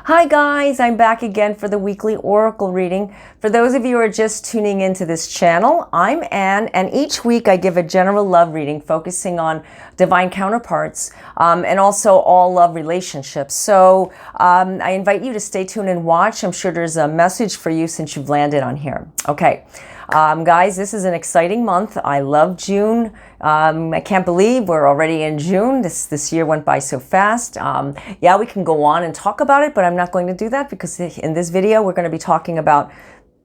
Hi guys, I'm back again for the weekly oracle reading. For those of you who are just tuning into this channel, I'm Anne, and each week I give a general love reading focusing on divine counterparts and also all love relationships. So I invite you to stay tuned and watch. I'm sure there's a message for you since you've landed on here. Okay. Guys, this is an exciting month. I love June. I can't believe we're already in June. This year went by so fast. Yeah, we can go on and talk about it, but I'm not going to do that because in this video we're going to be talking about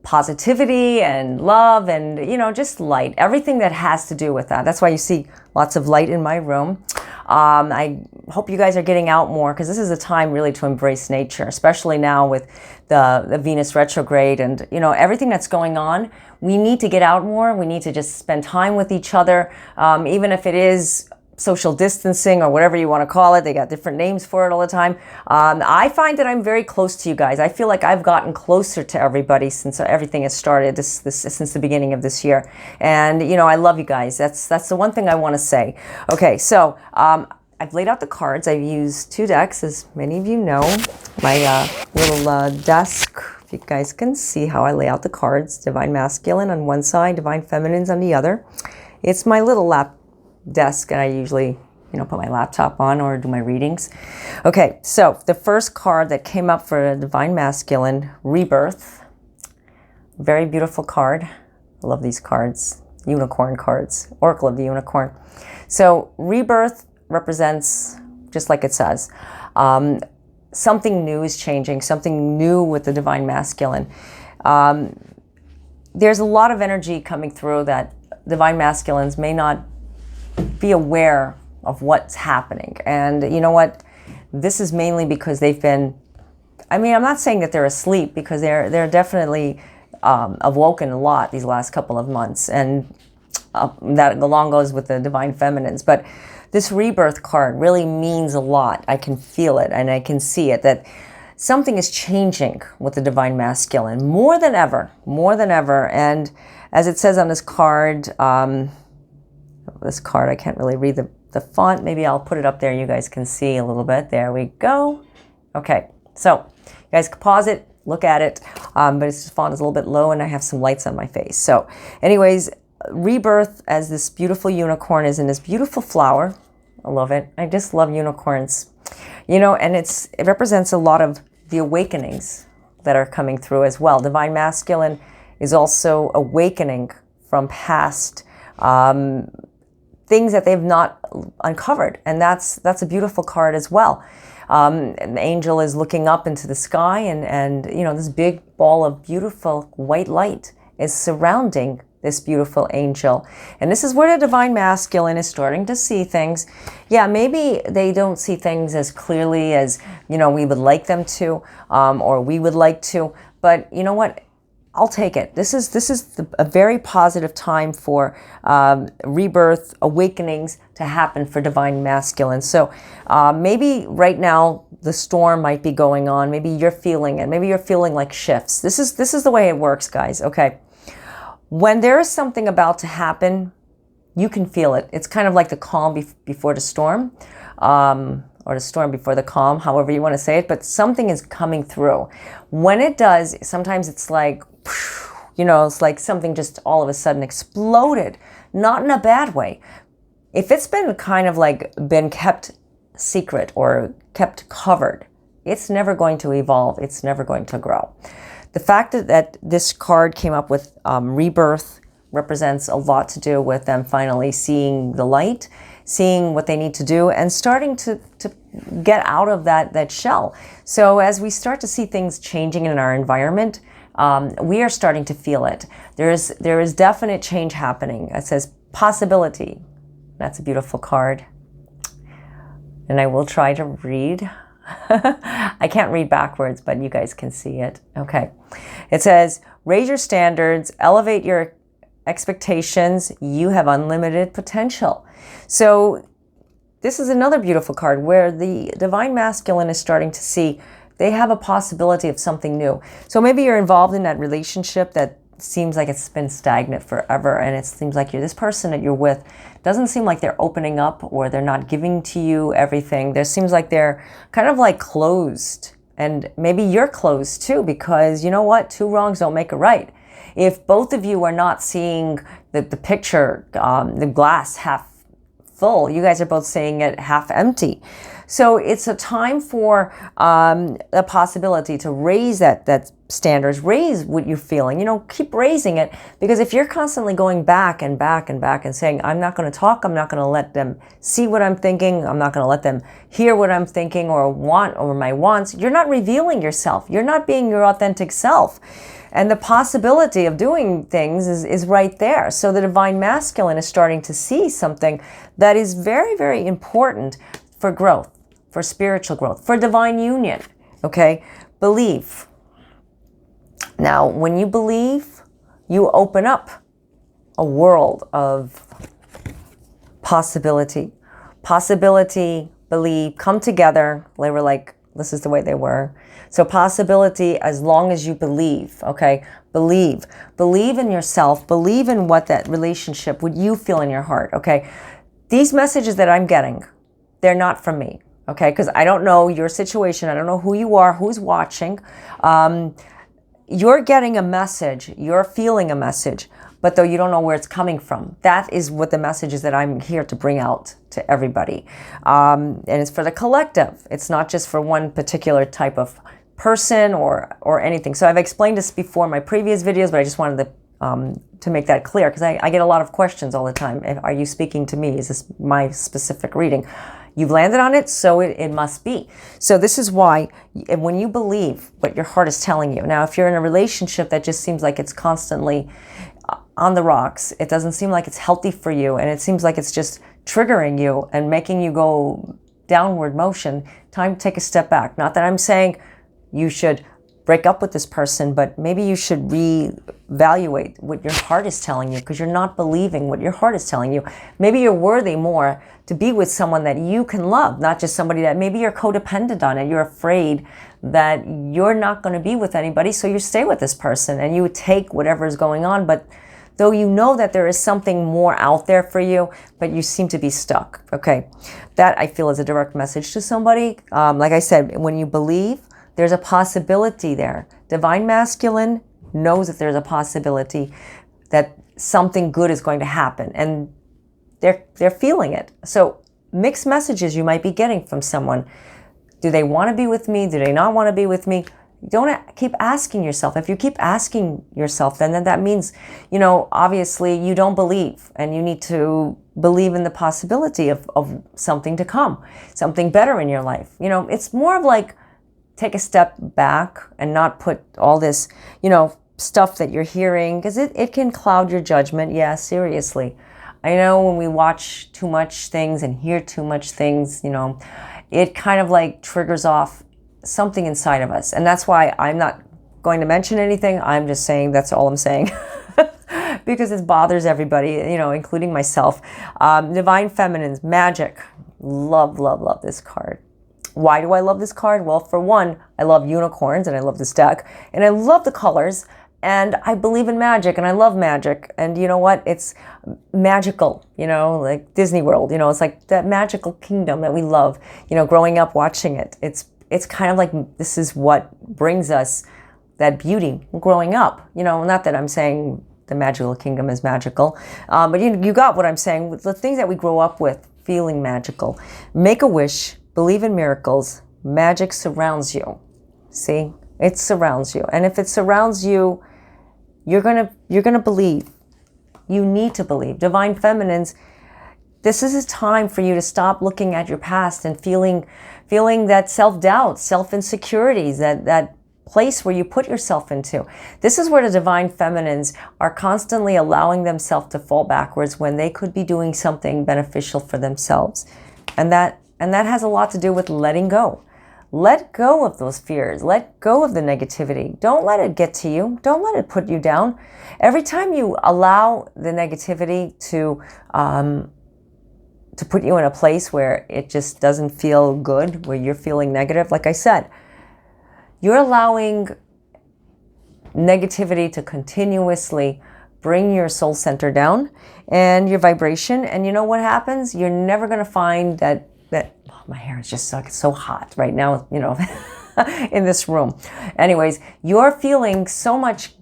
positivity and love and, just light. Everything that has to do with that. That's why you see lots of light in my room. I hope you guys are getting out more because this is a time really to embrace nature, especially now with the Venus retrograde and, everything that's going on. We need to get out more. We need to just spend time with each other, even if it is social distancing or whatever you want to call it. They got different names for it all the time. I find that I'm very close to you guys. I feel like I've gotten closer to everybody since everything has started since the beginning of this year. And, I love you guys. That's the one thing I want to say. Okay, so I've laid out the cards. I've used 2 decks, as many of you know. My little desk, if you guys can see how I lay out the cards. Divine Masculine on one side, Divine Feminines on the other. It's my little lap desk, and I usually, put my laptop on or do my readings. Okay, so the first card that came up for Divine Masculine, Rebirth. Very beautiful card. I love these cards. Unicorn cards. Oracle of the Unicorn. So Rebirth represents, just like it says, something new is changing, something new with the Divine Masculine. There's a lot of energy coming through that Divine Masculines may not be aware of what's happening. And you know what? This is mainly because they've been, I'm not saying that they're asleep, because they're definitely awoken a lot these last couple of months. And that along goes with the Divine Feminines. But this Rebirth card really means a lot. I can feel it and I can see it, that something is changing with the Divine Masculine more than ever. And as it says on this card, I can't really read the font. Maybe I'll put it up there. You guys can see a little bit. There we go. Okay, so you guys can pause it, look at it, but the font is a little bit low and I have some lights on my face. So anyways, Rebirth as this beautiful unicorn is in this beautiful flower. I love it. I just love unicorns. And it represents a lot of the awakenings that are coming through as well. Divine Masculine is also awakening from past things that they've not uncovered. And that's a beautiful card as well. An angel is looking up into the sky and this big ball of beautiful white light is surrounding this beautiful angel. And this is where the Divine Masculine is starting to see things. Yeah, maybe they don't see things as clearly as, we would like them to, or we would like to. But you know what? I'll take it. This is a very positive time for rebirth, awakenings to happen for Divine Masculine. So maybe right now the storm might be going on. Maybe you're feeling it. Maybe you're feeling like shifts. This is the way it works, guys. Okay. When there is something about to happen, you can feel it. It's kind of like the calm before the storm, or the storm before the calm, however you want to say it, but something is coming through. When it does, sometimes it's like, it's like something just all of a sudden exploded, not in a bad way. If it's been kind of like been kept secret or kept covered, it's never going to evolve. It's never going to grow. The fact that this card came up with Rebirth represents a lot to do with them finally seeing the light, seeing what they need to do, and starting to get out of that shell. So as we start to see things changing in our environment, we are starting to feel it. There is definite change happening. It says possibility. That's a beautiful card. And I will try to read. I can't read backwards, but you guys can see it. Okay. It says, raise your standards, elevate your expectations. You have unlimited potential. So this is another beautiful card where the Divine Masculine is starting to see they have a possibility of something new. So maybe you're involved in that relationship that seems like it's been stagnant forever, and it seems like this person that you're with doesn't seem like they're opening up, or they're not giving to you everything. There seems like they're kind of like closed And maybe you're closed too, because you know what? Two wrongs don't make a right. If both of you are not seeing the picture, the glass half full, you guys are both seeing it half empty. So it's a time for a possibility to raise that standards, raise what you're feeling, keep raising it. Because if you're constantly going back and back and back and saying, I'm not going to talk, I'm not going to let them see what I'm thinking, I'm not going to let them hear what I'm thinking or want or my wants, you're not revealing yourself. You're not being your authentic self. And the possibility of doing things is right there. So the divine masculine is starting to see something that is very, very important for growth, for spiritual growth, for divine union. Okay? Believe. Now, when you believe, you open up a world of possibility. Possibility, believe, come together. They were like, this is the way they were. So possibility, as long as you believe, okay? Believe. Believe in yourself. Believe in what that relationship, what you feel in your heart, okay? These messages that I'm getting, they're not from me, okay? Because I don't know your situation. I don't know who you are, who's watching. You're getting a message. You're feeling a message. But though you don't know where it's coming from. That is what the message is that I'm here to bring out to everybody. And it's for the collective. It's not just for one particular type of person or anything. So I've explained this before in my previous videos, but I just wanted to make that clear, because I get a lot of questions all the time. Are you speaking to me? Is this my specific reading? You've landed on it, so it must be. So this is why when you believe what your heart is telling you. Now, if you're in a relationship that just seems like it's constantly on the rocks, it doesn't seem like it's healthy for you, and it seems like it's just triggering you and making you go downward motion, time to take a step back. Not that I'm saying you should break up with this person, but maybe you should reevaluate what your heart is telling you, because you're not believing what your heart is telling you. Maybe you're worthy more to be with someone that you can love, not just somebody that maybe you're codependent on it. You're afraid that you're not going to be with anybody, so you stay with this person and you take whatever is going on. But though you know that there is something more out there for you, but you seem to be stuck. Okay, that I feel is a direct message to somebody. Like I said, when you believe, there's a possibility there. Divine masculine knows that there's a possibility that something good is going to happen, and they're feeling it. So mixed messages you might be getting from someone. Do they want to be with me? Do they not want to be with me? Don't keep asking yourself. If you keep asking yourself, then that means, obviously you don't believe, and you need to believe in the possibility of something to come, something better in your life. It's more of like, take a step back and not put all this, stuff that you're hearing, because it can cloud your judgment. Yeah, seriously. I know when we watch too much things and hear too much things, it kind of like triggers off something inside of us. And that's why I'm not going to mention anything. I'm just saying, that's all I'm saying. Because it bothers everybody, including myself. Divine Feminines, magic. Love, love, love this card. Why do I love this card? Well, for one, I love unicorns and I love this deck. And I love the colors. And I believe in magic and I love magic. And you know what? It's magical, like Disney World. It's like that magical kingdom that we love, growing up watching it. It's kind of like, this is what brings us that beauty growing up. Not that I'm saying the magical kingdom is magical, but you got what I'm saying. The things that we grow up with, feeling magical. Make a wish, believe in miracles. Magic surrounds you. See, it surrounds you. And if it surrounds you, you're gonna believe. You need to believe. Divine Feminines, this is a time for you to stop looking at your past and feeling that self-doubt, self-insecurities, that place where you put yourself into. This is where the Divine Feminines are constantly allowing themselves to fall backwards when they could be doing something beneficial for themselves. And that has a lot to do with letting go. Let go of those fears. Let go of the negativity. Don't let it get to you. Don't let it put you down. Every time you allow the negativity to put you in a place where it just doesn't feel good, where you're feeling negative, like I said, you're allowing negativity to continuously bring your soul center down and your vibration. And you know what happens? You're never going to find that oh, my hair is just so hot right now, in this room. Anyways, you're feeling so much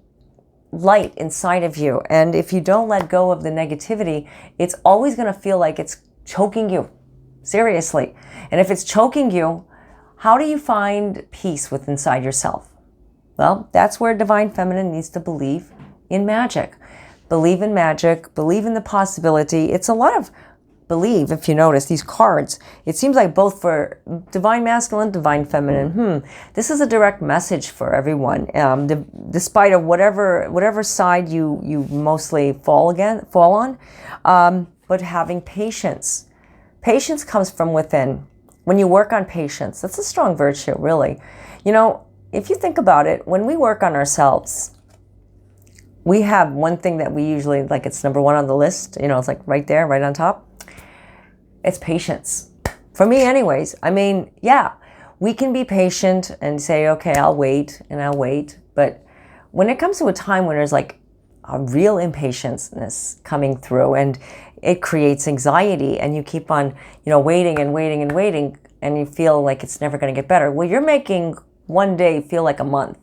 light inside of you. And if you don't let go of the negativity, it's always going to feel like it's choking you. Seriously. And if it's choking you, how do you find peace within inside yourself? Well, that's where Divine Feminine needs to believe in magic. Believe in magic, believe in the possibility. It's a lot of believe, if you notice, these cards. It seems like both for Divine Masculine, Divine Feminine. This is a direct message for everyone, despite of whatever side you mostly fall on. But having patience. Patience comes from within. When you work on patience, that's a strong virtue, really. You know, if you think about it, when we work on ourselves, we have one thing that we usually, like it's number one on the list, you know, it's like right there, right on top. It's patience. For me anyways, I mean, yeah, we can be patient and say, okay, I'll wait and I'll wait. But when it comes to a time when there's like a real impatience coming through and it creates anxiety and you keep on, you know, waiting and waiting and waiting and you feel like it's never going to get better. Well, you're making one day feel like a month.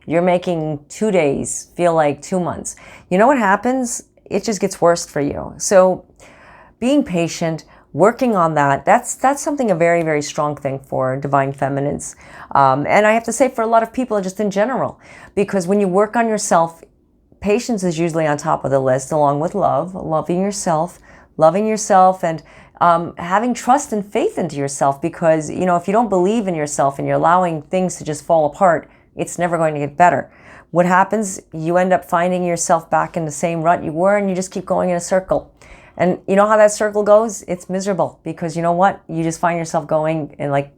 You're making 2 days feel like 2 months. You know what happens? It just gets worse for you. So being patient, working on that's something, a very, very strong thing for Divine Feminines. And I have to say for a lot of people, just in general, because when you work on yourself, patience is usually on top of the list, along with love, loving yourself, and having trust and faith into yourself. Because, you know, if you don't believe in yourself and you're allowing things to just fall apart, it's never going to get better. What happens? You end up finding yourself back in the same rut you were, and you just keep going in a circle. And you know how that circle goes? It's miserable, because you know what? You just find yourself going in like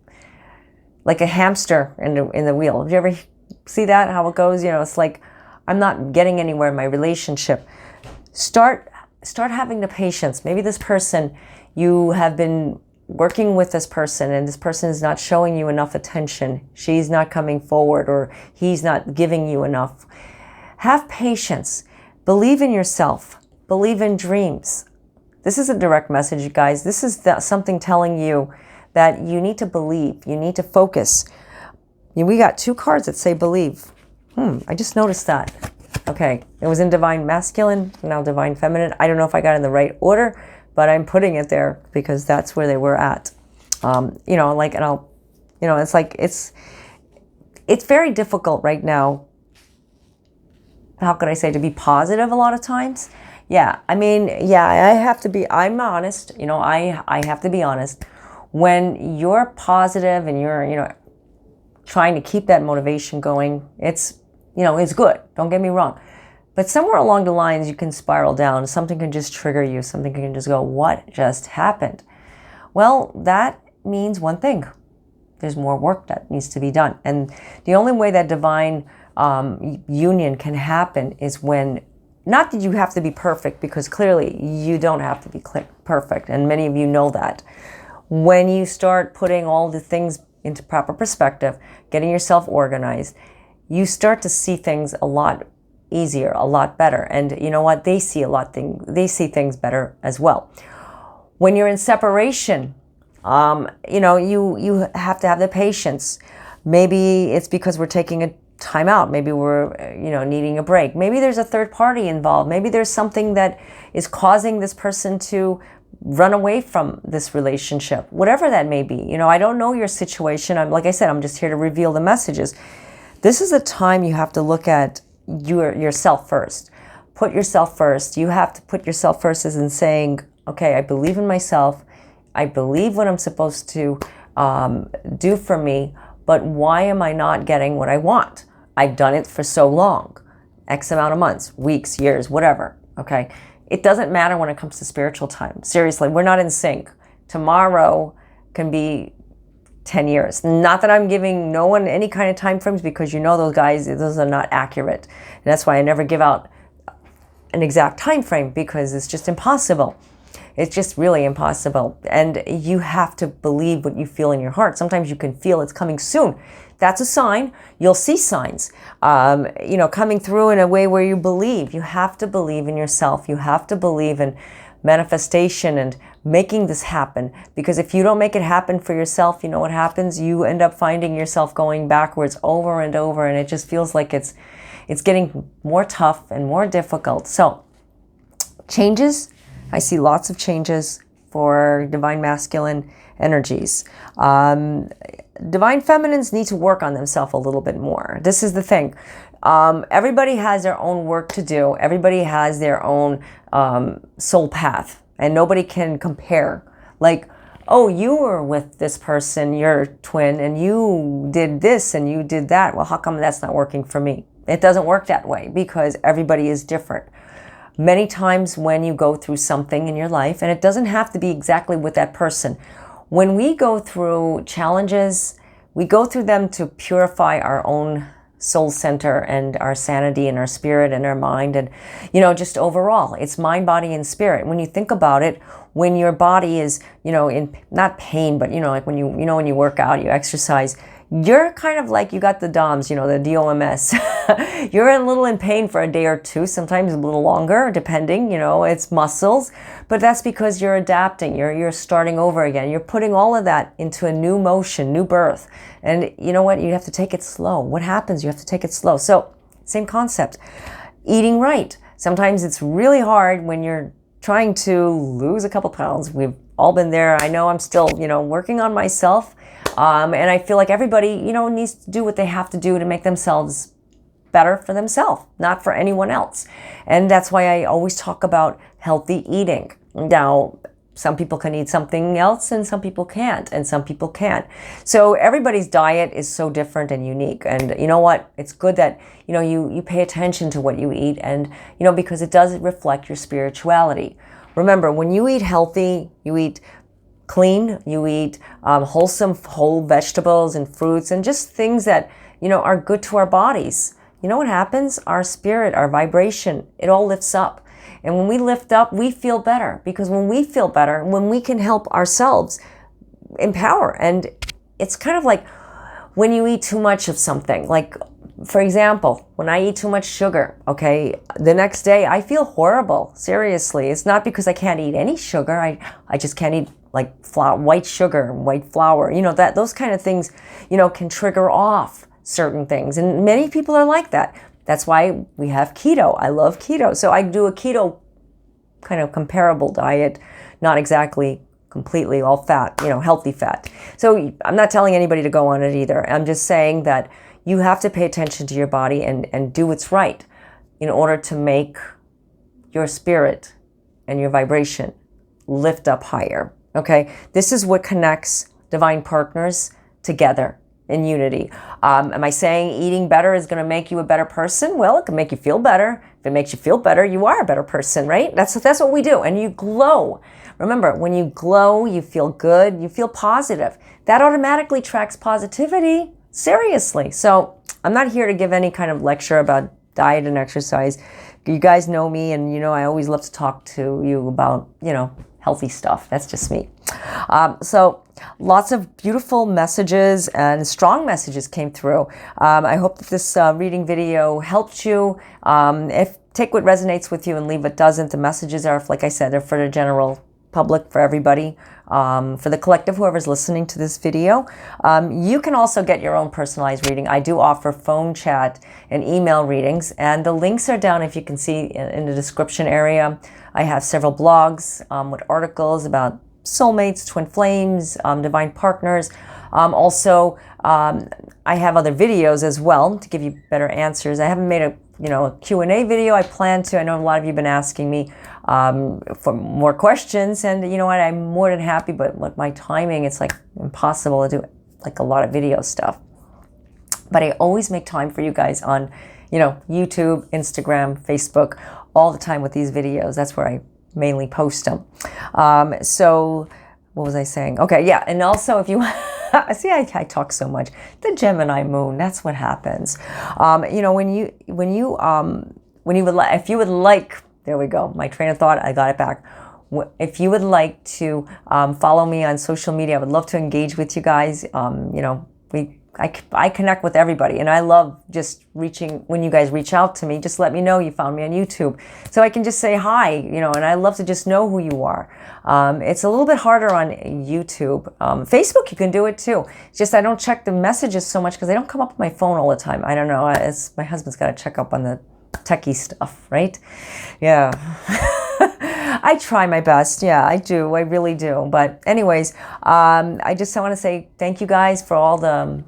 a hamster in the wheel. Did you ever see that? How it goes? You know, it's like, I'm not getting anywhere in my relationship. Start having the patience. Maybe this person, you have been working with this person and this person is not showing you enough attention. She's not coming forward, or he's not giving you enough. Have patience. Believe in yourself. Believe in dreams. This is a direct message, you guys. This is something telling you that you need to believe. You need to focus. We got 2 cards that say believe. I just noticed that. Okay, it was in Divine Masculine, now Divine Feminine. I don't know if I got it in the right order, but I'm putting it there because that's where they were at. You know, like, and I'll, you know, it's like, it's very difficult right now. How could I say, to be positive a lot of times? Yeah, I mean, yeah, I'm honest. You know, I have to be honest. When you're positive and you're, you know, trying to keep that motivation going, it's, you know, it's good. Don't get me wrong. But somewhere along the lines, you can spiral down. Something can just trigger you. Something can just go, what just happened? Well, that means one thing. There's more work that needs to be done. And the only way that divine union can happen is when, not that you have to be perfect, because clearly you don't have to be perfect. And many of you know that. When you start putting all the things into proper perspective, getting yourself organized, you start to see things a lot easier, a lot better. And you know what? They see things better as well. When you're in separation, you know, you have to have the patience. Maybe it's because we're taking a time out. Maybe we're, you know, needing a break. Maybe there's a third party involved. Maybe there's something that is causing this person to run away from this relationship. Whatever that may be. You know, I don't know your situation. Like I said, I'm just here to reveal the messages. This is a time you have to look at yourself first. Put yourself first. You have to put yourself first as in saying, okay, I believe in myself. I believe what I'm supposed to do for me, but why am I not getting what I want? I've done it for so long, X amount of months, weeks, years, whatever, okay? It doesn't matter when it comes to spiritual time. Seriously, we're not in sync. Tomorrow can be 10 years. Not that I'm giving no one any kind of time frames, because you know those are not accurate. And that's why I never give out an exact time frame, because it's just impossible. It's just really impossible. And you have to believe what you feel in your heart. Sometimes you can feel it's coming soon. That's a sign. You'll see signs, you know, coming through in a way where you believe. You have to believe in yourself. You have to believe in manifestation and making this happen. Because if you don't make it happen for yourself, you know what happens? You end up finding yourself going backwards over and over, and it just feels like it's getting more tough and more difficult. So changes, I see lots of changes for divine masculine energies. Divine feminines need to work on themselves a little bit more. This is the thing. Everybody has their own work to do. Everybody has their own soul path, and nobody can compare. Like, oh, you were with this person, your twin, and you did this and you did that. Well, how come that's not working for me? It doesn't work that way because everybody is different. Many times when you go through something in your life, and it doesn't have to be exactly with that person, when we go through challenges, we go through them to purify our own soul center and our sanity and our spirit and our mind, and just overall it's mind, body, and spirit. When you think about it, when your body is in not pain, but like when when you work out, you exercise, you're kind of like, you got the DOMS, the DOMS. You're a little in pain for a day or two, sometimes a little longer, depending, it's muscles, but that's because you're adapting, you're starting over again. You're putting all of that into a new motion, new birth. And you know what? You have to take it slow. What happens? You have to take it slow. So same concept. Eating right. Sometimes it's really hard when you're trying to lose a couple pounds. We've all been there. I know I'm still, working on myself. And I feel like everybody, needs to do what they have to do to make themselves better for themselves, not for anyone else. And that's why I always talk about healthy eating. Now, some people can eat something else and some people can't, and some people can't. So everybody's diet is so different and unique. And you know what? It's good that, you pay attention to what you eat, and, because it does reflect your spirituality. Remember, when you eat healthy, you eat clean, you eat wholesome whole vegetables and fruits and just things that, are good to our bodies. You know what happens? Our spirit, our vibration, it all lifts up. And when we lift up, we feel better, because when we feel better, when we can help ourselves empower. And it's kind of like when you eat too much of something, like, for example, when I eat too much sugar, okay, the next day I feel horrible. Seriously. It's not because I can't eat any sugar. I just can't eat like white sugar, white flour, those kind of things, can trigger off certain things. And many people are like that. That's why we have keto. I love keto. So I do a keto kind of comparable diet, not exactly completely all fat, healthy fat. So I'm not telling anybody to go on it either. I'm just saying that you have to pay attention to your body and do what's right in order to make your spirit and your vibration lift up higher. Okay, this is what connects divine partners together in unity. Am I saying eating better is going to make you a better person? Well, it can make you feel better. If it makes you feel better, you are a better person, right? That's what we do. And you glow. Remember, when you glow, you feel good, you feel positive. That automatically tracks positivity. Seriously. So I'm not here to give any kind of lecture about diet and exercise. You guys know me, and I always love to talk to you about, healthy stuff. That's just me. So lots of beautiful messages and strong messages came through. I hope that this reading video helped you. Take what resonates with you and leave what doesn't. The messages are, like I said, they're for the general public, for everybody, for the collective, whoever's listening to this video. You can also get your own personalized reading. I do offer phone chat and email readings, and the links are down, if you can see, in the description area. I have several blogs with articles about soulmates, twin flames, divine partners. Also, I have other videos as well to give you better answers. I haven't made a Q&A video. I plan to. I know a lot of you have been asking me for more questions, and you know what? I'm more than happy, but with my timing, it's like impossible to do like a lot of video stuff. But I always make time for you guys on, YouTube, Instagram, Facebook, all the time with these videos. That's where I mainly post them. So what was I saying? Okay, yeah, and also if you see, I talk so much. The Gemini moon, that's what happens. If you would like, there we go, my train of thought, I got it back. If you would like to follow me on social media, I would love to engage with you guys. I connect with everybody, and I love just when you guys reach out to me, just let me know you found me on YouTube, so I can just say hi, and I love to just know who you are. It's a little bit harder on YouTube. Facebook, you can do it too. It's just I don't check the messages so much because they don't come up on my phone all the time. I don't know. My husband's got to check up on the techie stuff, right? Yeah. I try my best. Yeah, I do. I really do. But anyways, I want to say thank you guys for all the,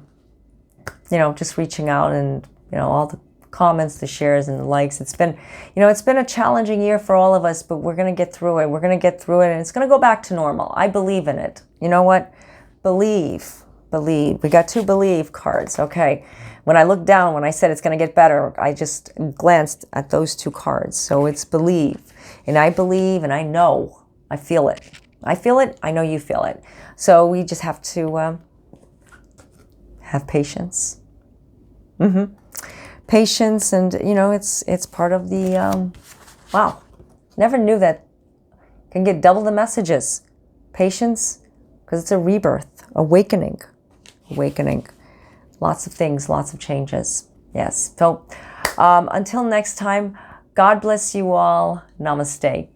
just reaching out and, all the comments, the shares, and the likes. It's been a challenging year for all of us, but we're going to get through it. We're going to get through it, and it's going to go back to normal. I believe in it. You know what? Believe. We got 2 believe cards. Okay. When I looked down, when I said it's going to get better, I just glanced at those 2 cards. So it's believe. And I believe, and I know. I feel it. I feel it. I know you feel it. So we just have to have patience. Patience, and it's part of the wow. Never knew that can get double the messages. Patience, because it's a rebirth, awakening. Lots of things, lots of changes. Yes. So until next time, God bless you all. Namaste.